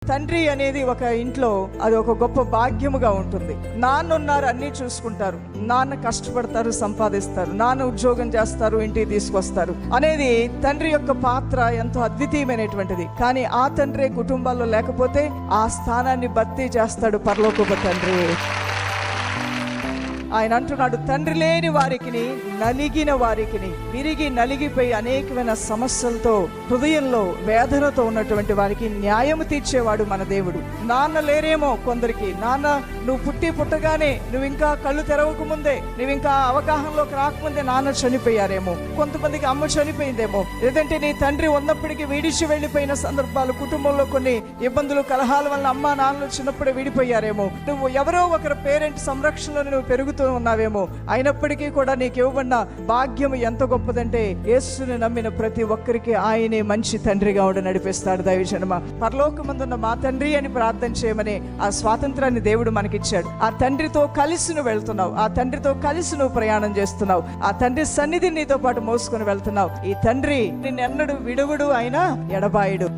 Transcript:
తండ్రి అనేది ఒక ఇంట్లో అది ఒక గొప్ప భాగ్యముగా ఉంటుంది. నాన్న ఉన్నారు, అన్ని చూసుకుంటారు, నాన్న కష్టపడతారు, సంపాదిస్తారు, నాన్న ఉద్యోగం చేస్తారు, ఇంటికి తీసుకొస్తారు అనేది తండ్రి యొక్క పాత్ర ఎంతో అద్వితీయమైనటువంటిది. కానీ ఆ తండ్రి కుటుంబాల్లో లేకపోతే ఆ స్థానాన్ని భర్తీ చేస్తాడు పరలోకపు తండ్రి. ఆయన అంటున్నాడు, తండ్రి లేని వారికి, నలిగిన వారికి, విరిగి నలిగిపోయి అనేకమైన సమస్యలతో హృదయంలో వేదనతో ఉన్నటువంటి వారికి న్యాయం తీర్చేవాడు మన దేవుడు. నాన్న లేరేమో కొందరికి, నాన్న నువ్వు పుట్టగానే, నువ్వు ఇంకా కళ్ళు తెరవక ముందే, నువ్వు ఇంకా అవగాహనలోకి రాకముందే నాన్న చనిపోయారేమో. కొంతమందికి అమ్మ చనిపోయిందేమో, లేదంటే నీ తండ్రి ఉన్నప్పటికీ విడిచి వెళ్ళిపోయిన సందర్భాలు, కుటుంబంలో కొన్ని ఇబ్బందులు కలహాల వల్ల అమ్మ నాన్నలు చిన్నప్పుడే విడిపోయారేమో. నువ్వు ఎవరో ఒకరి పేరెంట్ సంరక్షణలో నువ్వు పెరుగుతూ ఉన్నావేమో. అయినప్పటికీ కూడా నీకు ఇవ్వబడిన భాగ్యం ఎంత గొప్పదంటే, యేసుని నమ్మిన ప్రతి ఒక్కరికి ఆయనే మంచి తండ్రిగా ఉండి నడిపిస్తాడు. దైవజనమ, పరలోకమందున్న మా తండ్రి అని ప్రార్థన చేయమని ఆ స్వాతంత్రాన్ని దేవుడు మనకిచ్చాడు. ఆ తండ్రితో కలిసి నువ్వు వెళ్తున్నావు, ఆ తండ్రితో కలిసి నువ్వు ప్రయాణం చేస్తున్నావు, ఆ తండ్రి సన్నిధిని నీతో పాటు మోసుకొని వెళ్తున్నావు. ఈ తండ్రి నిన్నెన్నడూ విడువడు, ఆయన ఎడబాయుడు.